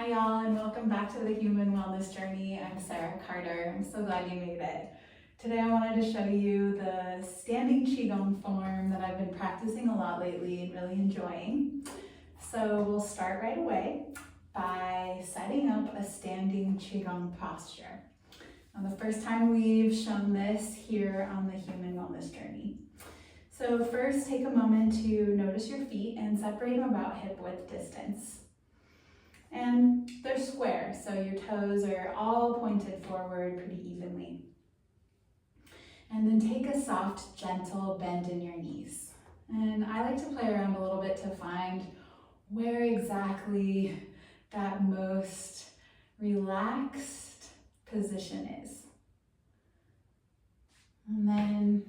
Hi y'all, and welcome back to the Human Wellness Journey. I'm Sarah Carter. I'm so glad you made it. Today I wanted to show you the standing Qigong form that I've been practicing a lot lately and really enjoying. So we'll start right away by setting up a standing Qigong posture. Now, the first time we've shown this here on the Human Wellness Journey. So first, take a moment to notice your feet and separate them about hip width distance. And they're square, so your toes are all pointed forward pretty evenly. And then take a soft, gentle bend in your knees. And I like to play around a little bit to find where exactly that most relaxed position is. And then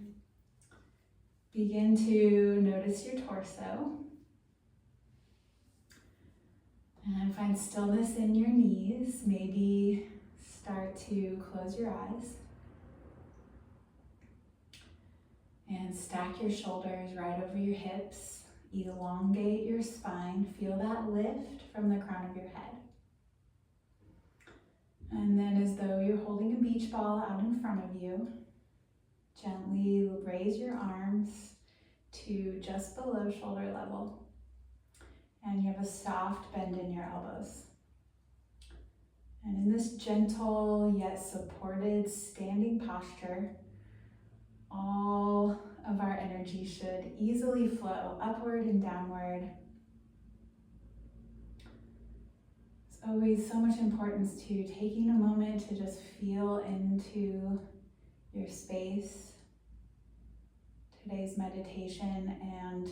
begin to notice your torso. And find stillness in your knees. Maybe start to close your eyes. And stack your shoulders right over your hips. Elongate your spine. Feel that lift from the crown of your head. And then, as though you're holding a beach ball out in front of you, gently raise your arms to just below shoulder level. And you have a soft bend in your elbows. And in this gentle yet supported standing posture, all of our energy should easily flow upward and downward. There's always so much importance to taking a moment to just feel into your space, today's meditation, and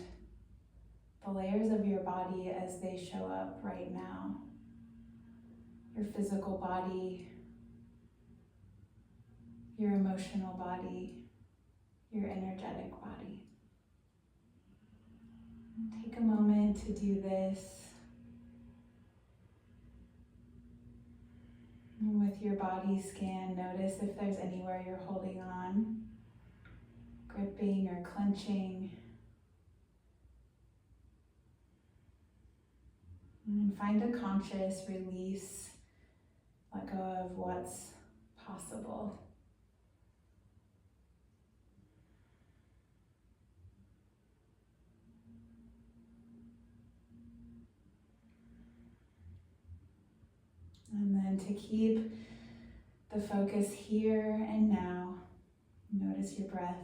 the layers of your body as they show up right now. Your physical body, your emotional body, your energetic body. And take a moment to do this. And with your body scan, notice if there's anywhere you're holding on, gripping or clenching. And find a conscious release, let go of what's possible. And then to keep the focus here and now, notice your breath.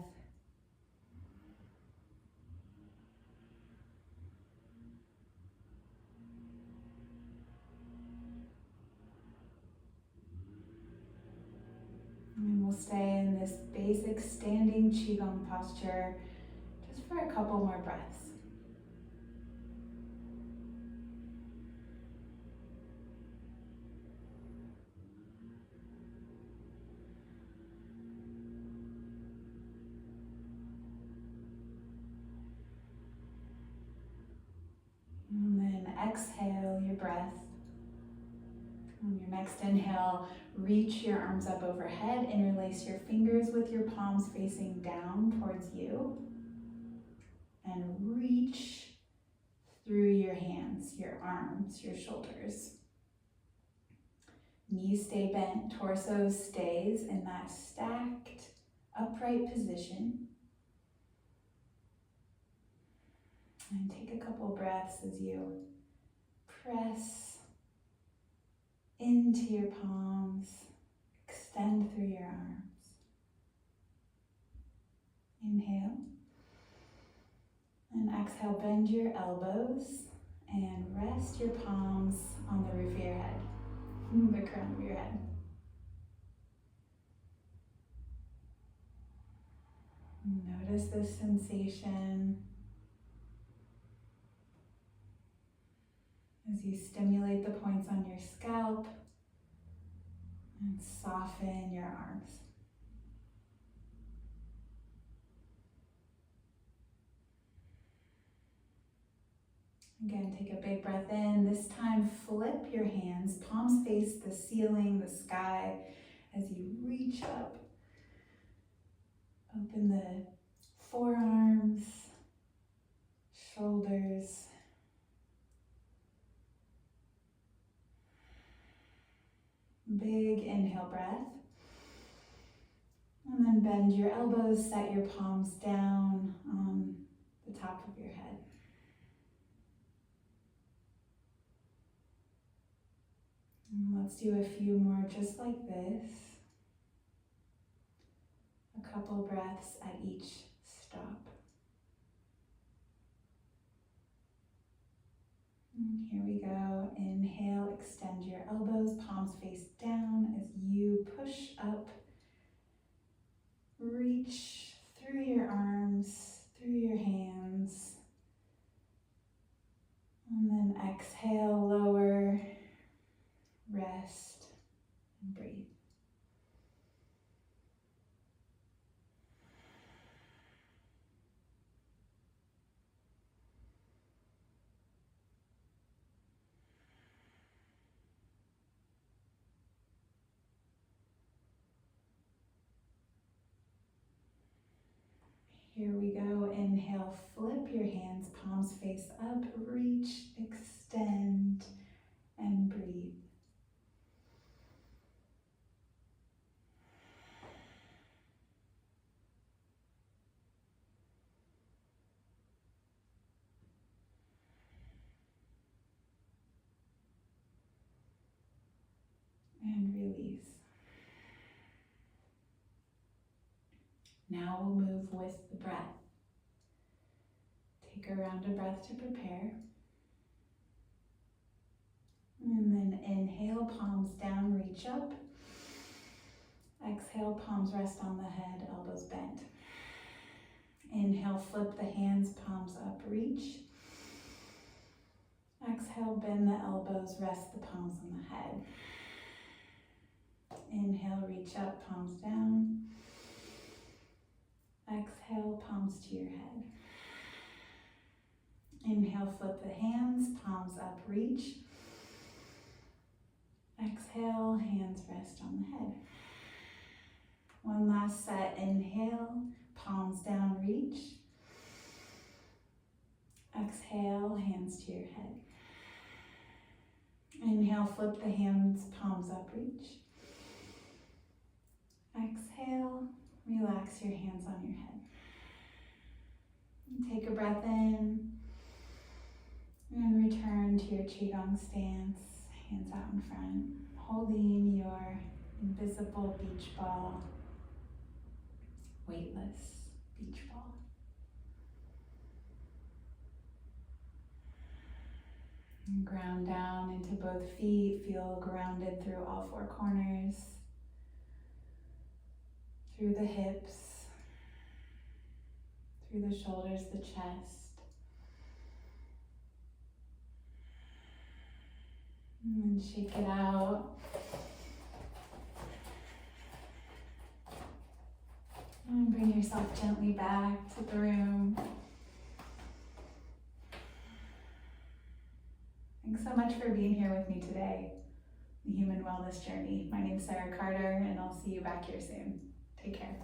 And we'll stay in this basic standing Qigong posture just for a couple more breaths. And then exhale your breath. On your next inhale, reach your arms up overhead, interlace your fingers with your palms facing down towards you, and reach through your hands, your arms, your shoulders. Knees stay bent, torso stays in that stacked, upright position. And take a couple breaths as you press into your palms, extend through your arms. Inhale. And exhale, bend your elbows and rest your palms on the roof of your head, the crown of your head. Notice this sensation as you stimulate the points on your scalp and soften your arms. Again, take a big breath in. This time, flip your hands, palms face the ceiling, the sky, as you reach up. Open the forearms, shoulders, Big inhale breath. And then bend your elbows, set your palms down on the top of your head. And let's do a few more just like this. A couple breaths at each stop. And here we go. Inhale, extend your elbows, palms face down as you push up. Reach through your arms, through your hands. And then exhale, lower, rest, and breathe. Here we go. Inhale, flip your hands, palms face up, reach, extend, and breathe. And release. Now we'll move with the breath. Take a round of breath to prepare. And then inhale, palms down, reach up. Exhale, palms rest on the head, elbows bent. Inhale, flip the hands, palms up, reach. Exhale, bend the elbows, rest the palms on the head. Inhale, reach up, palms down. Exhale, palms to your head. Inhale, flip the hands, palms up, reach. Exhale, hands rest on the head. One last set. Inhale, palms down, reach. Exhale, hands to your head. Inhale, flip the hands, palms up, reach. Exhale, relax your hands on your head. Take a breath in and return to your Qigong stance, hands out in front, holding your invisible beach ball, weightless beach ball. And ground down into both feet, feel grounded through all four corners, through the hips, through the shoulders, the chest. And then shake it out. And bring yourself gently back to the room. Thanks so much for being here with me today, the Human Wellness Journey. My name's Sarah Carter, and I'll see you back here soon. Take care.